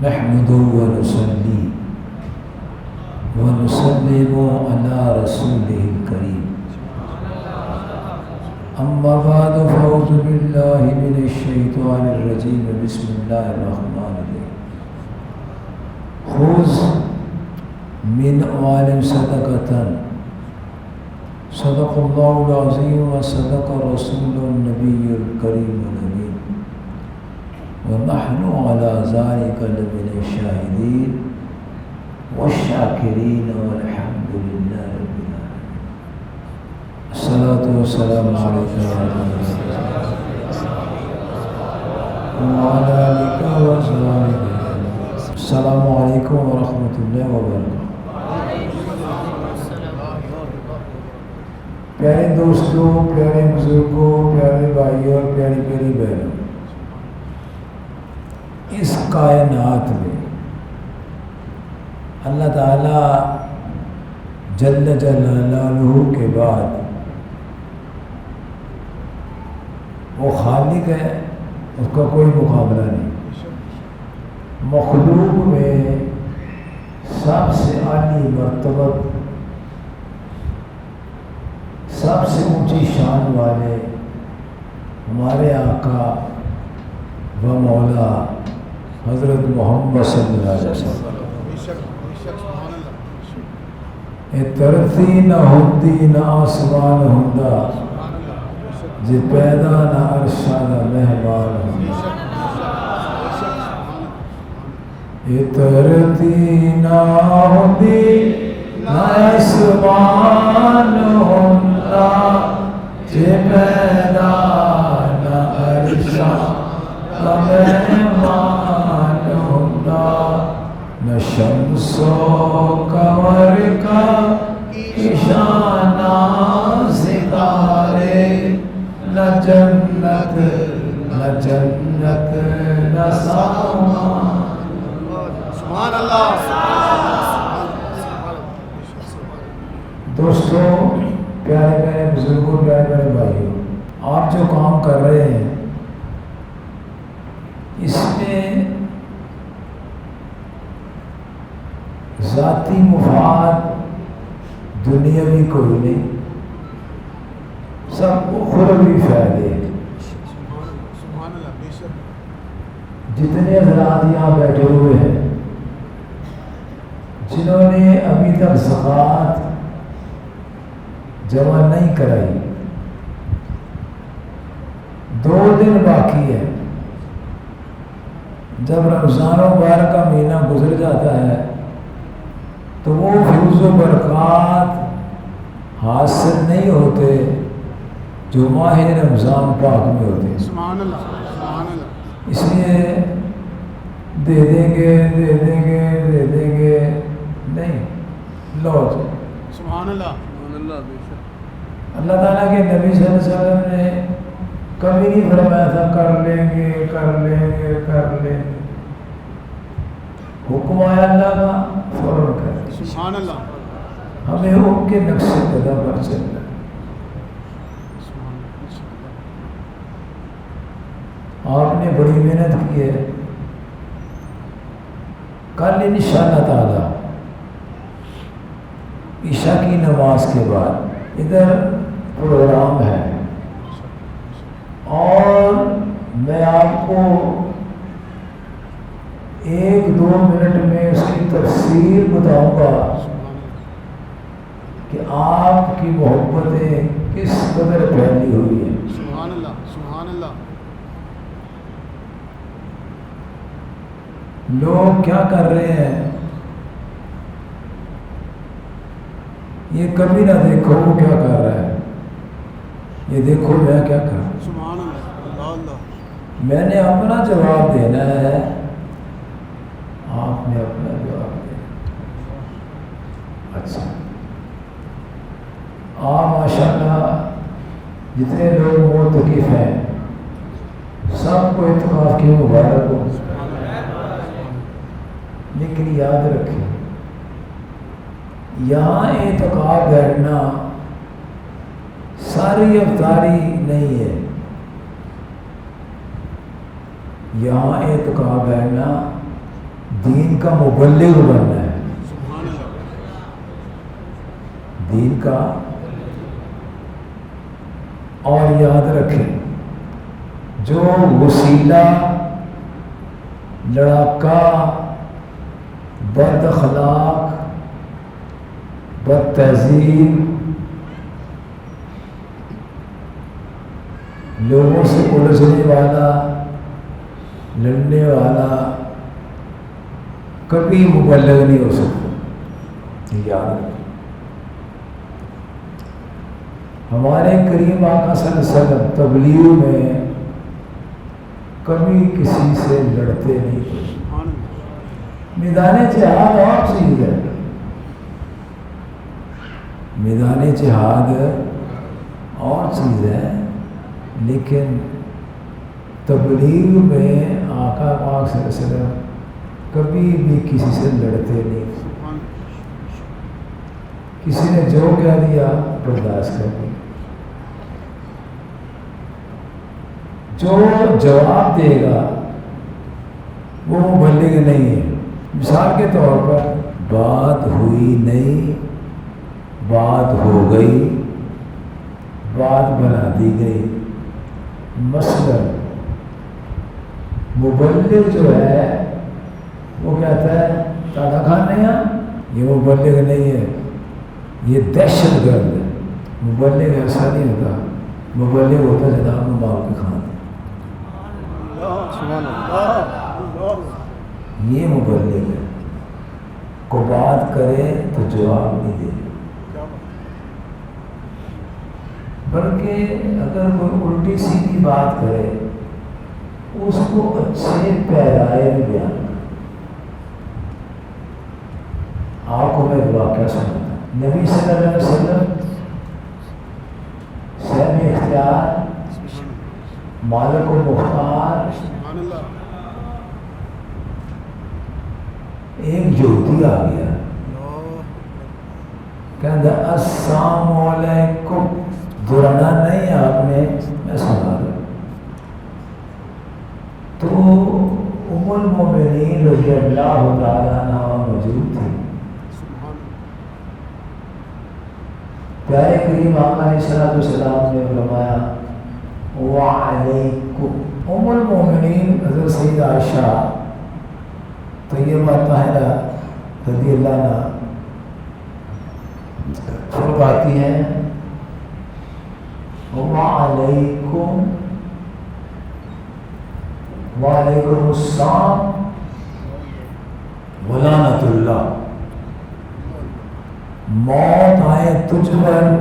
نحمده ونصلي ونسلم على رسوله الكريم أما بعد فأعوذ بالله من الشيطان الرجيم بسم الله الرحمن الرحيم خذ من أموالهم صدقة صدق الله العظيم وصدق رسول النبي الكريم الأمين ونحن على ذلك لمن الشاهدين والشاكرين والحمد لله رب العالمين. الصلاة والسلام عليك يا رسول الله وعلى آلك وأصحابك. السلام عليكم ورحمة الله وبركاته. پیارے دوستوں، پیارے بزرگوں، پیارے بھائیوں اور پیاری پیاری بہنوں، اس کائنات میں اللہ تعالیٰ جل جلالہ کے بعد وہ خالق ہے، اس کا کوئی مقابلہ نہیں۔ مخلوق میں سب سے اعلی مرتبہ، سب سے اونچی شان والے ہمارے آقا و مولا حضرت محمد صلی اللہ علیہ وسلم ترتی نہ ہوندی نہ آسمان ہوندا جے پیدا نہ عرشا نہ مہمان ہوندا۔ ترتی نہ ہوندی نہ آسمان ہوندا جے پیدا نہ عرشا نہ مہمان ہوندا۔ نہ شمس و قمر کا نشانہ ستارے، نہ جنت نہ سامان۔ سبحان اللہ۔ دوستوں، پیارے پیارے بزرگوں، پیارے پیارے بھائیوں، آپ جو کام کر رہے ہیں اس میں ذاتی مفاد دنیاوی کوئی نہیں، سب اخروی فائدے ہیں۔ جتنے حضرات یہاں بیٹھے ہوئے ہیں جنہوں نے ابھی تک زکوٰۃ جمع نہیں کرائی، 2 دن باقی ہے۔ جب رمضان مبارک کا مہینہ گزر جاتا ہے تو وہ فیوز و برکات حاصل نہیں ہوتے جو ماہ رمضان پاک میں ہوتے ہیں۔ سبحان اللہ، سبحان اللہ۔ اس لیے دے دیں گے نہیں، لوٹ۔ سبحان اللہ۔ اللہ تعالیٰ کے نبی صلی اللہ علیہ وسلم نے کبھی نہیں فرمایا تھا کر لیں گے۔ حکم آیا اللہ کا، فوراً کر۔ سبحان اللہ۔ ہمیں ان کے نقش قدم پر چلنا۔ آپ نے بڑی محنت کی ہے۔ کل انشاءاللہ تعالی عشاء کی نماز کے بعد ادھر پروگرام ہے، اور میں آپ کو 1-2 منٹ میں اس کی تفصیل بتاؤں گا کہ آپ کی محبتیں کس قدر پھیلی ہوئی ہیں۔ سبحان اللہ، سبحان اللہ۔ لوگ کیا کر رہے ہیں یہ کبھی نہ دیکھو وہ کیا کر رہا ہے، یہ دیکھو میں کیا کر رہا ہوں۔ سبحان اللہ، اللہ اللہ۔ میں نے اپنا جواب دینا ہے، آپ نے اپنا جواب دینا۔ اچھا، آپ ماشاءاللہ جتنے لوگ معتکف ہیں سب کو اعتکاف کی مبارک ہو، لیکن یاد رکھیں یہاں اعتکاف بیٹھنا ساری افطاری نہیں ہے، یہاں اعتکاف بیٹھنا دین کا مبلغ بننا ہے، سبحان اللہ دین کا. اور یاد رکھیں جو وسیلہ لڑاکا، بد اخلاق، بد تہذیب، لوگوں سے الجھنے والا، لڑنے والا، کبھی مبلغ نہیں ہو سکتا. یاد رکھیں ہمارے کریم آقا صلی اللہ علیہ وسلم تبلیغ میں کبھی کسی سے لڑتے نہیں تھے. سبحان اللہ میدان جہاد اور چیز ہے، میدان جہاد اور چیز ہے، لیکن تبلیغ میں آقا پاک صلی اللہ علیہ وسلم کبھی بھی کسی سے لڑتے نہیں تھے. سبحان کسی نے جو کہہ دیا برداشت کر دیا. جو جواب دے گا وہ مبلغ نہیں ہے. مثال کے طور پر بات ہوئی نہیں، بات ہو گئی، بات بنا دی گئی. مثلا مبلغ جو ہے وہ کہتا ہے تالا کھانے ہیں، یہ مبلغ نہیں ہے، یہ دہشت گرد ہے. مبلغ ایسا نہیں ہوتا، مبلغ ہوتا جناب مال کے خان. سبحان اللہ یہ مبلغ ہے، کو بات کرے تو جواب نہیں دے، بلکہ اگر کوئی الٹی سیدھی بات کرے اس کو اچھے پیرائے میں بیان کرے. آپ کو میں ایک واقعہ سناتا ہوں. نبی صلی اللہ علیہ وسلم صاحب اختیار، مالک و مختار، سبحان اللہ ایک یہودی آ گیا، کہتا السلام علیکم. دہرانا نہیں آپ نے، میں سنا رہا. تو ام المومنین رضی اللہ تعالیٰ عنہ موجود تھی. پیارے کریم آقا علیہ السلام نے فرمایا وعلیکم. ام المومنین حضرت سید عائشہ طیبہ طاہرہ رضی اللہ عنہ فرماتی ہیں وعلیکم، وعلیکم السلام ولعنت اللہ. موت آئے تجھ پر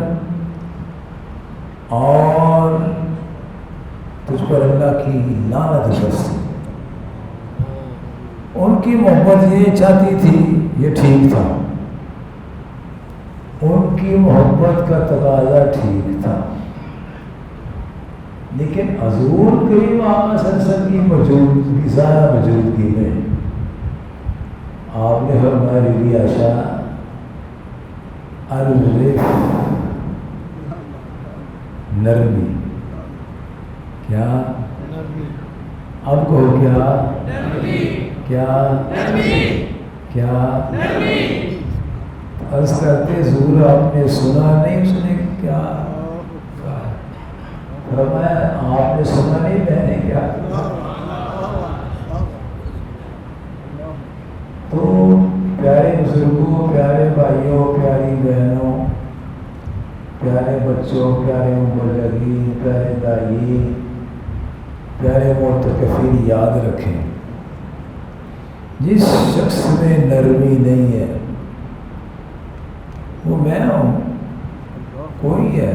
اور تجھ پر اللہ کی لعنت برسے. ان کی محبت یہ چاہتی تھی، یہ ٹھیک تھا، ان کی محبت کا تقاضا ٹھیک تھا، لیکن حضور کریم آقا صلی اللہ علیہ وسلم کی موجودگی، سارا موجودگی میں آپ نے فرمایا بی عائشہ الرفق، نرمی. کیا اب کہو کیا کیا کیا عرض کرتے حضور آپ نے سنا نہیں، اس نے کیا فرمایا آپ نے سنا نہیں، میں نے کیا. تو پیارے بزرگوں، پیارے بھائیوں، پیاری بہنوں، پیارے بچوں، پیارے مبلغین، پیارے دائی، پیارے معتکفین، یاد رکھیں جس شخص میں نرمی نہیں ہے وہ میں ہوں، کوئی ہے،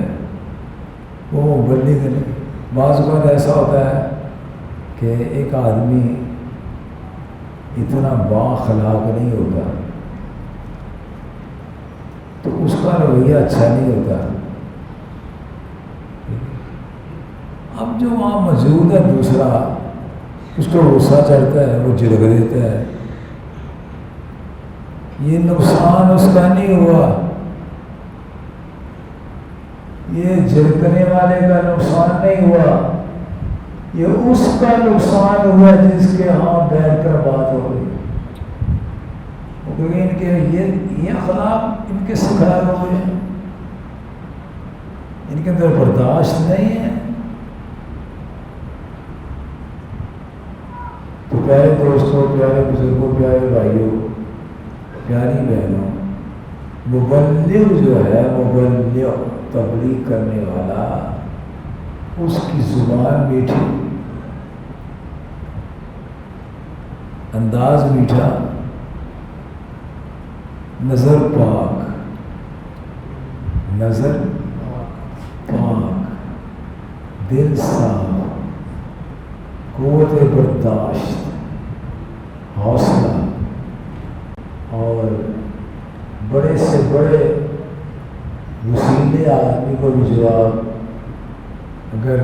وہ مبلغ نہیں. بعض اوقات ایسا ہوتا ہے کہ ایک آدمی اتنا بااخلاق نہیں ہوتا تو اس کا رویہ اچھا نہیں ہوتا. اب جو وہاں موجود ہے دوسرا، اس کو غصہ چڑھتا ہے، وہ جھڑک دیتا ہے. یہ نقصان اس کا نہیں ہوا، یہ جھڑکنے والے کا نقصان نہیں ہوا، یہ اس کا نقصان ہوا جس کے ہاں بیٹھ کر بات ہو رہی. کیونکہ ان کے یہ اخلاق ان کے سکھائے ہوئے ہیں، ان کے اندر برداشت نہیں ہے۔ تو پیارے دوستوں، پیارے بزرگوں، پیارے بھائیوں، پیاری بہنوں، مبلغ جو ہے، مبلغ تبلیغ کرنے والا، اس کی زبان میٹھی، انداز میٹھا، نظر پاک، نظر پاک، دل صاف، قوت برداشت، حوصلہ، اور بڑے سے بڑے وسیلے آدمی کو بھی جواب اگر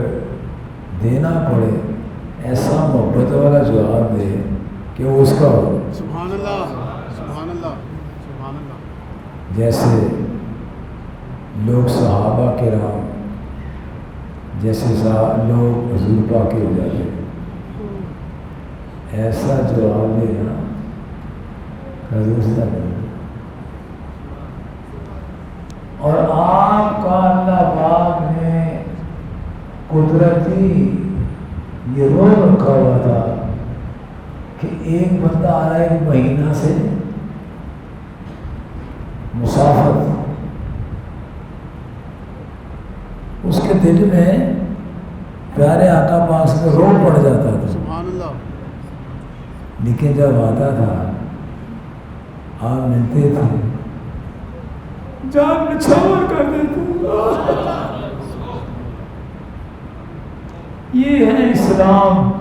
دینا پڑے، ایسا محبت والا جواب دے کہ وہ اس کا ہو۔ سبحان اللہ، سبحان اللہ، سبحان اللہ۔ جیسے لوگ صحابہ کرام، جیسے لوگ حضور پاک کے ہو جاتے ہیں، ایسا جواب دینا حضور سے نہیں۔ اور آپ کا اللہ پاک نے قدرتی یہ روک رکھا ہوا تھا کہ ایک بندہ آ رہا ہے ایک مہینہ سے مسافر، اس کے دل میں پیارے آقا پاک سے روک پڑ جاتا تھا، سبحان اللہ۔ لیکن جب آتا تھا آپ ملتے تھے، جان نچھاور کر دیتے۔ یہ ہے اسلام،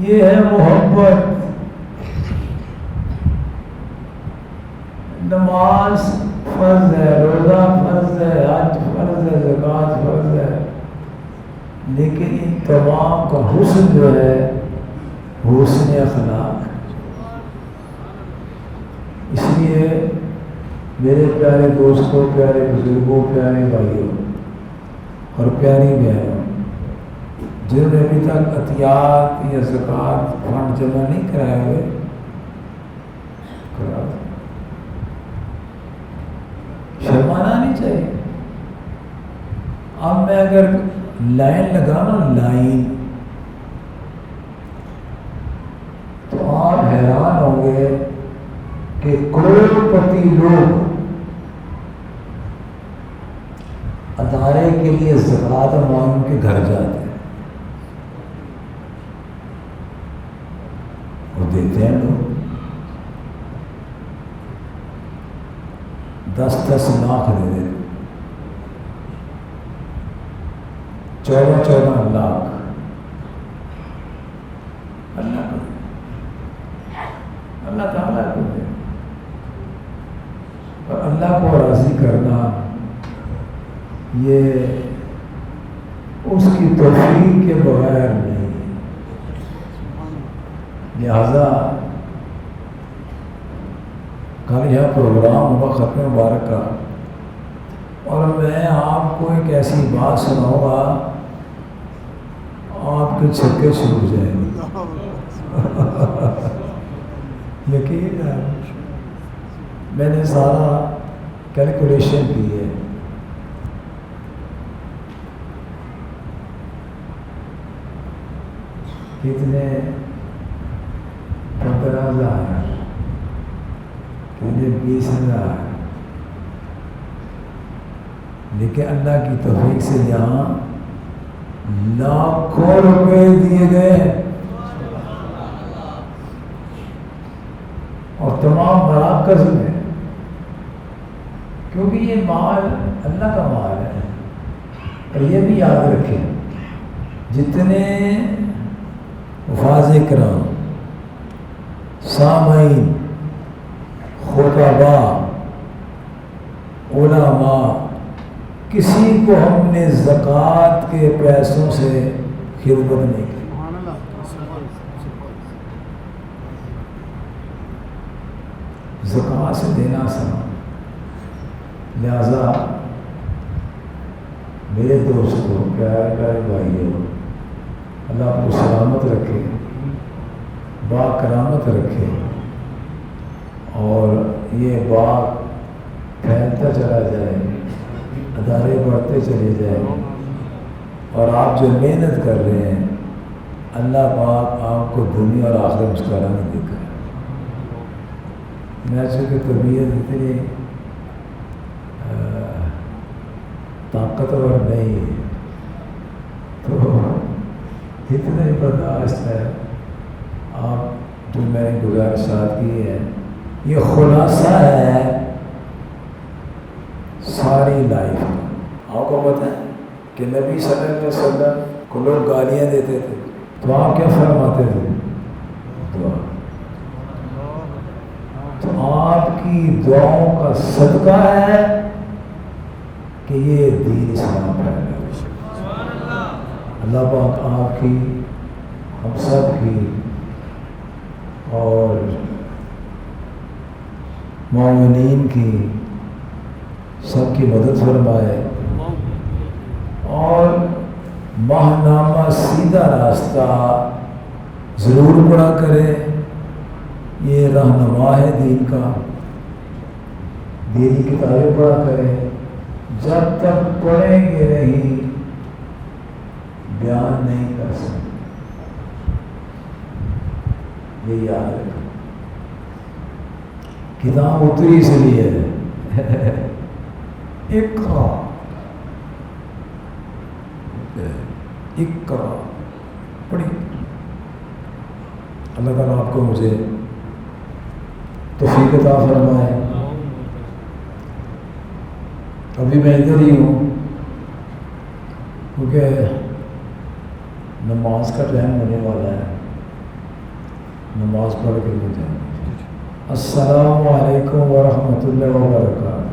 یہ ہے محبت۔ نماز فرض ہے، روزہ فرض ہے، حج فرض ہے، زکوٰۃ فرض ہے، لیکن ان تمام کا حسن جو ہے حسن اخلاق۔ اس لیے میرے پیارے دوستوں، پیارے بزرگوں، پیارے بھائیوں اور پیاری بہنوں، جنہوں نے ابھی تک عطیات یا زکوٰۃ فنڈ جمع نہیں کرائے ہوئے، کرا دیں۔ شرمانا نہیں چاہیے۔ اب میں اگر لائن لگانا، لائن، تو آپ حیران ہوں گے کہ کروڑپتی لوگ ادارے کے لیے زکوٰۃ مانگ کے گھر جاتے ہیں اور دیتے ہیں لوگ 10-10 لاکھ دے دیتے، 14 لاکھ اللہ کو، اللہ تعالیٰ کو دے۔ اور اللہ کو راضی کرنا یہ اس کی توفیق کے بغیر نہیں، لہذا کل یہاں پروگرام ہوگا ختم مبارک کا، اور میں آپ کو ایک ایسی بات سناؤں گا آپ کے چھکے چھوٹ جائیں گے، یقین ہے۔ میں نے سارا کیلکولیشن کی ہے، کتنے 15,000، کتنے 20,000، لیکن اللہ کی توفیق سے یہاں لاکھوں روپے دیے گئے، اور تمام مراکز میں، کیونکہ یہ مال اللہ کا مال ہے۔ اور یہ بھی یاد رکھیں، جتنے حفاظ کرام، سامعین، خطباء، علماء، کسی کو ہم نے زکوٰۃ کے پیسوں سے خدمت نہیں کی۔ سبحان اللہ۔ زکوٰۃ سے دینا سنا، لہذا میرے دوستوں، پیارے پیارے بھائیوں، اللہ آپ کو سلامت رکھے، باکرامت رکھے اور یہ باغ پھیلتا چلا جائے، ادارے بڑھتے چلے جائیں، اور آپ جو محنت کر رہے ہیں اللہ پاک آپ کو دنیا اور آخرت مسکرانے دے کر۔ میں چونکہ طبیعت اتنی طاقتور نہیں ہے تو اتنا ہی برداشت ہے۔ آپ جو میں نے گزارشات کی ہے یہ خلاصہ ہے ساری لائف کا۔ آپ کو پتہ ہے کہ نبی صلی اللہ علیہ وسلم کو لوگ گالیاں دیتے تھے تو آپ کیا فرماتے تھے؟ دعا۔ تو آپ کی دعاؤں کا صدقہ ہے کہ یہ دین اسلام پھیلا۔ اللہ پاک آپ کی، ہم سب کی اور مومنین کی سب کی مدد فرمائے اور ماہنامہ سیدھا راستہ ضرور پڑھا کرے۔ یہ رہنما ہے دین کا، دینی کتابیں پڑھا کرے۔ جب تک پڑھیں گے نہیں بیان نہیں کر سکتے، یہ یاد رکھیں۔ کتاب اتری اس لیے ہے اقرا اقرا پڑھی۔ اللہ تعالیٰ آپ کو مجھے توفیق عطا فرمائے۔ ابھی میں ادھر ہی ہوں کیونکہ نماز کا ٹائم ہونے والا ہے، نماز پڑھ کے مجھے۔ السلام علیکم ورحمۃ اللہ وبرکاتہ۔